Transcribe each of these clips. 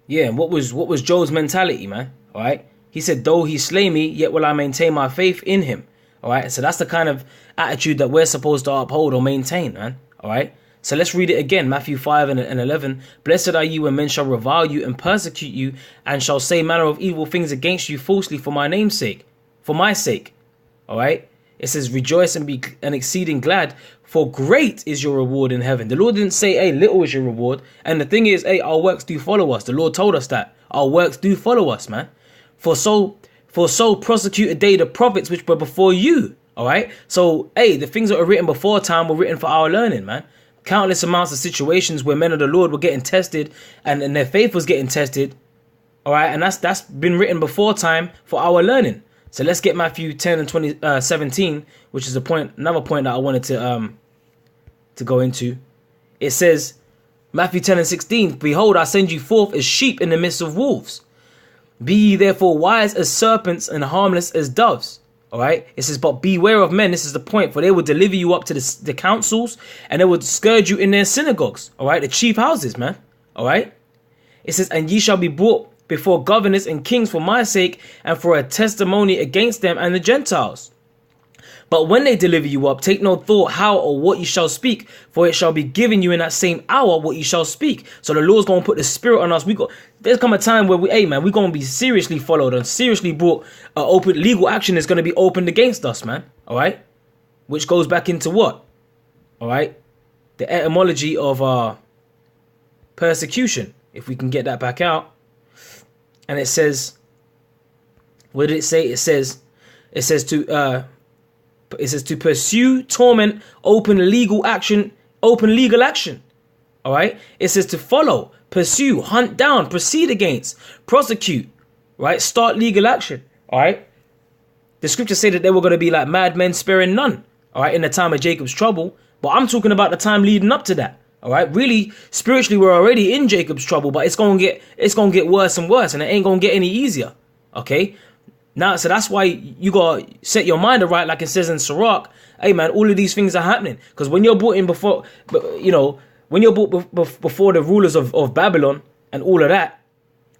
Yeah, and what was Job's mentality, man? All right. He said, though he slay me, yet will I maintain my faith in him. All right. So that's the kind of attitude that we're supposed to uphold or maintain, man. All right. So let's read it again. Matthew 5 and 11. Blessed are you when men shall revile you and persecute you and shall say manner of evil things against you falsely for my name's sake. For my sake. All right. It says, rejoice and be exceeding glad, for great is your reward in heaven. The Lord didn't say, hey, little is your reward. And the thing is, hey, our works do follow us. The Lord told us that. Our works do follow us, man. For so prosecuted they the prophets which were before you. All right. So, hey, the things that were written before time were written for our learning, man. Countless amounts of situations where men of the Lord were getting tested and their faith was getting tested. All right. And that's been written before time for our learning. So let's get Matthew 10 and 17, which is another point that I wanted to go into. It says, Matthew 10 and 16, behold, I send you forth as sheep in the midst of wolves. Be ye therefore wise as serpents and harmless as doves. All right. It says, but beware of men. This is the point, for they will deliver you up to the councils and they will scourge you in their synagogues. All right. The chief houses, man. All right. It says, and ye shall be brought before governors and kings for my sake and for a testimony against them and the Gentiles. But when they deliver you up, take no thought how or what you shall speak, for it shall be given you in that same hour what you shall speak. So the Lord's going to put the Spirit on us. There's come a time where we're going to be seriously followed and seriously brought open. Legal action is going to be opened against us, man. All right. Which goes back into what? All right. The etymology of persecution. If we can get that back out. And it says, what did it say? It says to pursue, torment, open legal action. All right. It says to follow, pursue, hunt down, proceed against, prosecute, right? Start legal action. All right. The scriptures say that they were going to be like madmen sparing none. All right. In the time of Jacob's trouble. But I'm talking about the time leading up to that. All right, really, spiritually, we're already in Jacob's trouble, but it's gonna get worse and worse, and it ain't gonna get any easier. Okay, now, so that's why you gotta set your mind right, like it says in Sirach. Hey, man, all of these things are happening because when you're brought in before, when you're brought before the rulers of Babylon and all of that,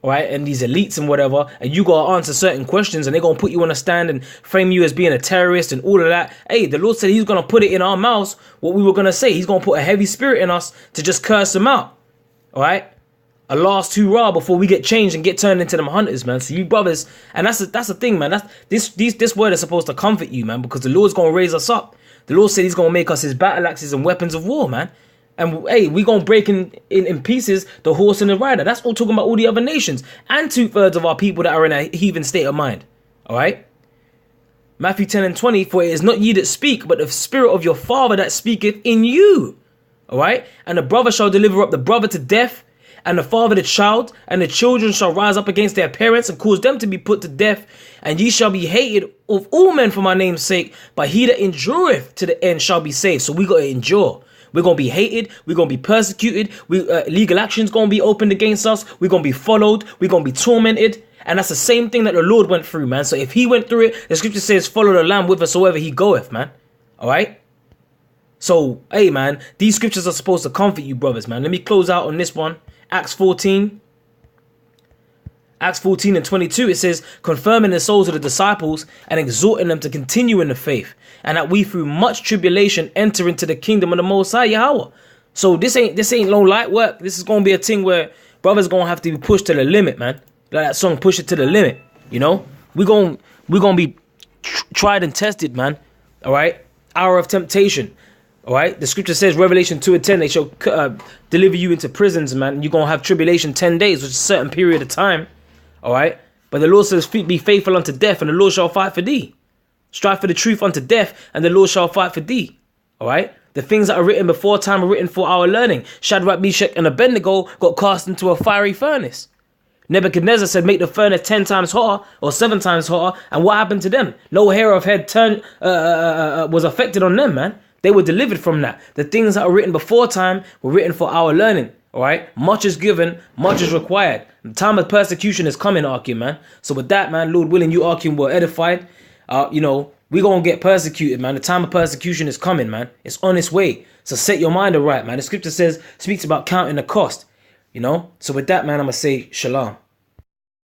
all right, and these elites and whatever, and you gotta answer certain questions, and they're gonna put you on a stand and frame you as being a terrorist and all of that. Hey, the Lord said he's gonna put it in our mouths what we were gonna say. He's gonna put a heavy spirit in us to just curse them out. All right, a last hurrah before we get changed and get turned into them hunters, man. So you brothers, and that's the thing, man. This word is supposed to comfort you, man, because the Lord's gonna raise us up. The Lord said he's gonna make us his battle axes and weapons of war, man. And hey, we gonna break in pieces the horse and the rider. That's all talking about all the other nations and 2/3 of our people that are in a heathen state of mind. All right. Matthew 10 and 20. For it is not ye that speak, but the Spirit of your Father that speaketh in you. All right. And the brother shall deliver up the brother to death, and the father the child, and the children shall rise up against their parents and cause them to be put to death. And ye shall be hated of all men for my name's sake, but he that endureth to the end shall be saved. So we got to endure. We're going to be hated. We're going to be persecuted. Legal action's going to be opened against us. We're going to be followed. We're going to be tormented. And that's the same thing that the Lord went through, man. So if he went through it, the scripture says, follow the Lamb whithersoever he goeth, man. All right. So, hey, man, these scriptures are supposed to comfort you, brothers, man. Let me close out on this one. Acts 14 and 22, it says, confirming the souls of the disciples and exhorting them to continue in the faith, and that we through much tribulation enter into the kingdom of the Most High Yahweh. So this ain't no light work. This is gonna be a thing where brothers gonna have to be pushed to the limit, man. Like that song, push it to the limit. You know, we're gonna be tried and tested, man. All right, hour of temptation. All right, the scripture says, Revelation 2 and 10, they shall deliver you into prisons, man. And you're gonna have tribulation 10 days, which is a certain period of time. All right, but the Lord says, be faithful unto death, and the Lord shall fight for thee. Strive for the truth unto death, and the Lord shall fight for thee. All right, the things that are written before time are written for our learning. Shadrach, Meshach, and Abednego got cast into a fiery furnace. Nebuchadnezzar said, make the furnace 10 times hotter or 7 times hotter. And what happened to them? No hair of head was affected on them, man. They were delivered from that. The things that are written before time were written for our learning. All right, much is given, much is required. The time of persecution is coming, Arkin, man. So with that, man, Lord willing, you, Arkin, were edified. We're going to get persecuted, man. The time of persecution is coming, man. It's on its way. So set your mind right, man. The scripture speaks about counting the cost. You know? So with that, man, I'm going to say shalom.